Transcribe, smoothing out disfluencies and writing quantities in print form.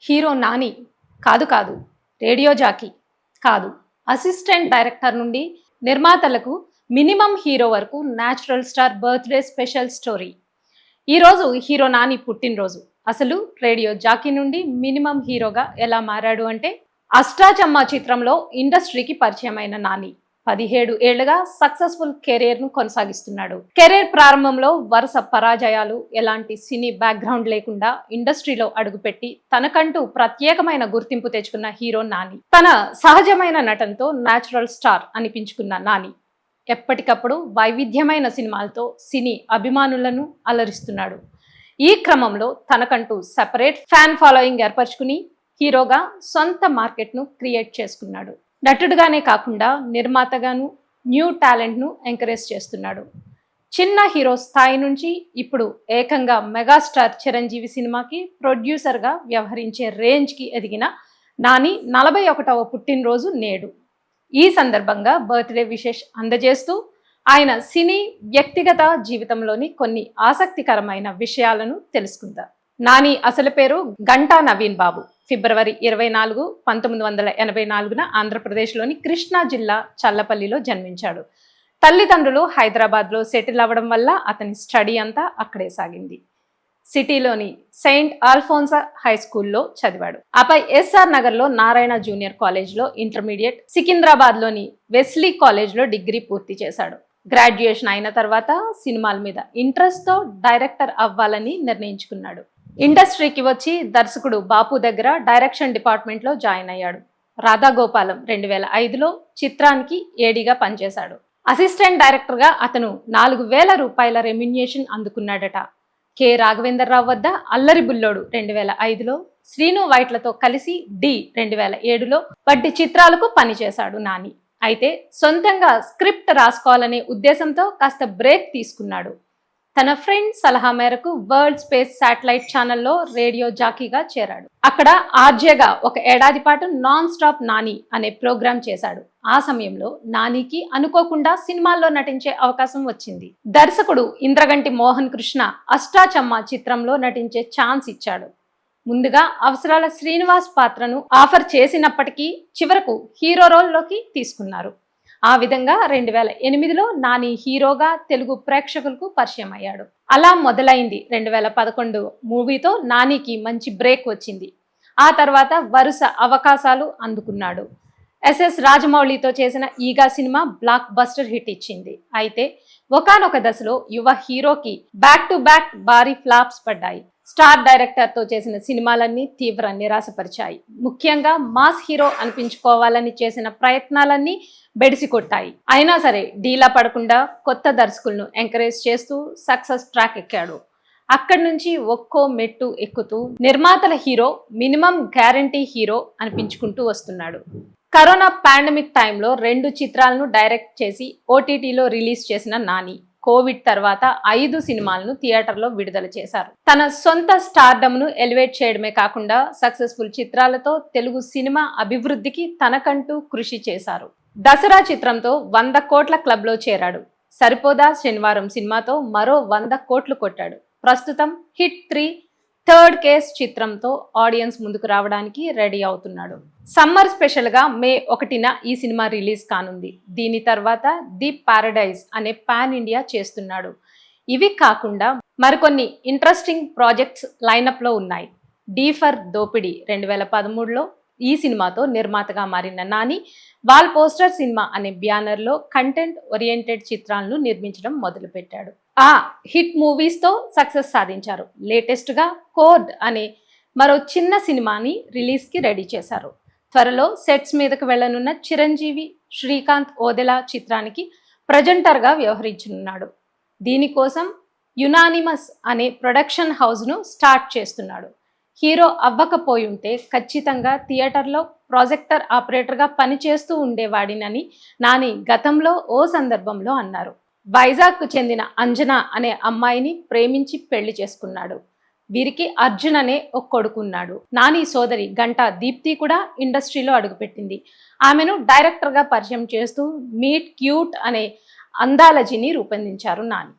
Hero Nani కాదు కాదు, radio jockey కాదు, అసిస్టెంట్ డైరెక్టర్ నుండి నిర్మాతలకు మినిమం హీరో వరకు natural star birthday special story. ఈరోజు హీరో నాని పుట్టినరోజు. అసలు రేడియో జాకీ నుండి మినిమం హీరోగా ఎలా మారాడు అంటే, అష్టాచమ్మా చిత్రంలో ఇండస్ట్రీకి పరిచయమైన నాని 17 ఏళ్లుగా సక్సెస్ఫుల్ కెరీర్ ను కొనసాగిస్తున్నాడు. కెరీర్ ప్రారంభంలో వరుస పరాజయాలు, ఎలాంటి సినీ బ్యాక్గ్రౌండ్ లేకుండా ఇండస్ట్రీలో అడుగుపెట్టి తనకంటూ ప్రత్యేకమైన గుర్తింపు తెచ్చుకున్న హీరో నాని. తన సహజమైన నటనతో న్యాచురల్ స్టార్ అనిపించుకున్న నాని ఎప్పటికప్పుడు వైవిధ్యమైన సినిమాలతో సినీ అభిమానులను అలరిస్తున్నాడు. ఈ క్రమంలో తనకంటూ సెపరేట్ ఫ్యాన్ ఫాలోయింగ్ ఏర్పరచుకుని హీరోగా సొంత మార్కెట్ను క్రియేట్ చేసుకున్నాడు. నటుడుగానే కాకుండా నిర్మాతగాను న్యూ టాలెంట్ను ఎంకరేజ్ చేస్తున్నాడు. చిన్న హీరో స్థాయి నుంచి ఇప్పుడు ఏకంగా మెగాస్టార్ చిరంజీవి సినిమాకి ప్రొడ్యూసర్గా వ్యవహరించే రేంజ్కి ఎదిగిన నాని 41వ పుట్టినరోజు నేడు. ఈ సందర్భంగా బర్త్డే విషెస్ అందజేస్తూ ఆయన సినీ వ్యక్తిగత జీవితంలోని కొన్ని ఆసక్తికరమైన విషయాలను తెలుసుకుందాం. నాని అసలు పేరు గంటా నవీన్ బాబు. ఫిబ్రవరి 24, 1984న ఆంధ్రప్రదేశ్లోని కృష్ణా జిల్లా చల్లపల్లిలో జన్మించాడు. తల్లిదండ్రులు హైదరాబాద్లో సెటిల్ అవ్వడం వల్ల అతని స్టడీ అంతా అక్కడే సాగింది. సిటీలోని సెయింట్ ఆల్ఫోన్సా హై స్కూల్లో చదివాడు. ఆపై ఎస్ఆర్ నగర్లో నారాయణ జూనియర్ కాలేజ్లో ఇంటర్మీడియట్, సికింద్రాబాద్లోని వెస్లీ కాలేజ్లో డిగ్రీ పూర్తి చేశాడు. గ్రాడ్యుయేషన్ అయిన తర్వాత సినిమాల మీద ఇంట్రెస్ట్తో డైరెక్టర్ అవ్వాలని నిర్ణయించుకున్నాడు. ఇండస్ట్రీకి వచ్చి దర్శకుడు బాపు దగ్గర డైరెక్షన్ డిపార్ట్మెంట్లో జాయిన్ అయ్యాడు. రాధాగోపాలం 2005లో చిత్రానికి ఏడీగా పనిచేశాడు. అసిస్టెంట్ డైరెక్టర్గా అతను 4,000 రూపాయల రెమ్యునేషన్ అందుకున్నాడట. కె రాఘవేంద్రరావు వద్ద అల్లరి బుల్లోడు 2005లో, శ్రీను వైట్లతో కలిసి డి 2007లో వంటి చిత్రాలకు పనిచేశాడు నాని. అయితే సొంతంగా స్క్రిప్ట్ రాసుకోవాలనే ఉద్దేశంతో కాస్త బ్రేక్ తీసుకున్నాడు. తన ఫ్రెండ్ సలహా మేరకు వరల్డ్ స్పేస్ శాటిలైట్ ఛానల్లో రేడియో జాకీగా చేరాడు. అక్కడ ఆర్జేగా 1 ఏడాది పాటు నాన్ స్టాప్ నాని అనే ప్రోగ్రాం చేశాడు. ఆ సమయంలో నానికి అనుకోకుండా సినిమాల్లో నటించే అవకాశం వచ్చింది. దర్శకుడు ఇంద్రగంటి మోహన్ కృష్ణ అష్టాచమ్మా చిత్రంలో నటించే ఛాన్స్ ఇచ్చాడు. ముందుగా అవసరాల శ్రీనివాస్ పాత్రను ఆఫర్ చేసినప్పటికీ చివరకు హీరో రోల్లోకి తీసుకున్నారు. ఆ విధంగా 2008లో నాని హీరోగా తెలుగు ప్రేక్షకులకు పరిచయం అయ్యాడు. అలా మొదలైంది 2011 మూవీతో నానికి మంచి బ్రేక్ వచ్చింది. ఆ తర్వాత వరుస అవకాశాలు అందుకున్నాడు. ఎస్ఎస్ రాజమౌళితో చేసిన ఈగా సినిమా బ్లాక్ బస్టర్ హిట్ ఇచ్చింది. అయితే ఒకానొక దశలో యువ హీరోకి బ్యాక్ టు బ్యాక్ భారీ ఫ్లాప్స్ పడ్డాయి. స్టార్ డైరెక్టర్తో చేసిన సినిమాలన్నీ తీవ్ర నిరాశపరిచాయి. ముఖ్యంగా మాస్ హీరో అనిపించుకోవాలని చేసిన ప్రయత్నాలన్నీ బెడిసి కొట్టాయి. అయినా సరే డీలా పడకుండా కొత్త దర్శకులను ఎంకరేజ్ చేస్తూ సక్సెస్ ట్రాక్ ఎక్కాడు. అక్కడి నుంచి ఒక్కో మెట్టు ఎక్కుతూ నిర్మాతల హీరో, మినిమం గ్యారంటీ హీరో అనిపించుకుంటూ వస్తున్నాడు. కరోనా పాండమిక్ టైంలో 2 చిత్రాలను డైరెక్ట్ చేసి ఓటీటీలో రిలీజ్ చేసిన నాని కోవిడ్ తర్వాత 5 సినిమాలను థియేటర్లో విడుదల చేశారు. తన సొంత స్టార్డమ్ను ఎలివేట్ చేయడమే కాకుండా సక్సెస్ఫుల్ చిత్రాలతో తెలుగు సినిమా అభివృద్ధికి తనకంటూ కృషి చేశారు. దసరా చిత్రంతో 100 కోట్ల క్లబ్లో చేరాడు. సరిపోదా శనివారం సినిమాతో మరో 100 కోట్లు కొట్టాడు. ప్రస్తుతం హిట్ 3 థర్డ్ కేస్ చిత్రంతో ఆడియన్స్ ముందుకు రావడానికి రెడీ అవుతున్నాడు. సమ్మర్ స్పెషల్గా మే 1న ఈ సినిమా రిలీజ్ కానుంది. దీని తర్వాత ది పారడైజ్ అనే పాన్ ఇండియా చేస్తున్నాడు. ఇవి కాకుండా మరికొన్ని ఇంట్రెస్టింగ్ ప్రాజెక్ట్స్ లైనప్లో ఉన్నాయి. డి ఫర్ దోపిడి 2013లో ఈ సినిమాతో నిర్మాతగా మారిన నాని వాల్ పోస్టర్ సినిమా అనే బ్యానర్లో కంటెంట్ ఓరియంటెడ్ చిత్రాలను నిర్మించడం మొదలుపెట్టాడు. ఆ హిట్ మూవీస్తో సక్సెస్ సాధించారు. లేటెస్ట్గా కోడ్ అనే మరో చిన్న సినిమాని రిలీజ్కి రెడీ చేశారు. త్వరలో సెట్స్ మీదకు వెళ్లనున్న చిరంజీవి, శ్రీకాంత్ ఓదెలా చిత్రానికి ప్రజెంటర్గా వ్యవహరించనున్నాడు. దీనికోసం యునానిమస్ అనే ప్రొడక్షన్ హౌస్ను స్టార్ట్ చేస్తున్నాడు. హీరో అవ్వకపోయుంటే ఖచ్చితంగా థియేటర్లో ప్రాజెక్టర్ ఆపరేటర్గా పనిచేస్తూ ఉండేవాడినని నాని గతంలో ఓ సందర్భంలో అన్నారు. వైజాగ్కు చెందిన అంజనా అనే అమ్మాయిని ప్రేమించి పెళ్లి చేసుకున్నాడు. వీరికి అర్జున్ అనే ఒక కొడుకున్నాడు. నాని సోదరి గంటా దీప్తి కూడా ఇండస్ట్రీలో అడుగుపెట్టింది. ఆమెను డైరెక్టర్గా పరిచయం చేస్తూ మీట్ క్యూట్ అనే అందాలజీని రూపొందించారు నాని.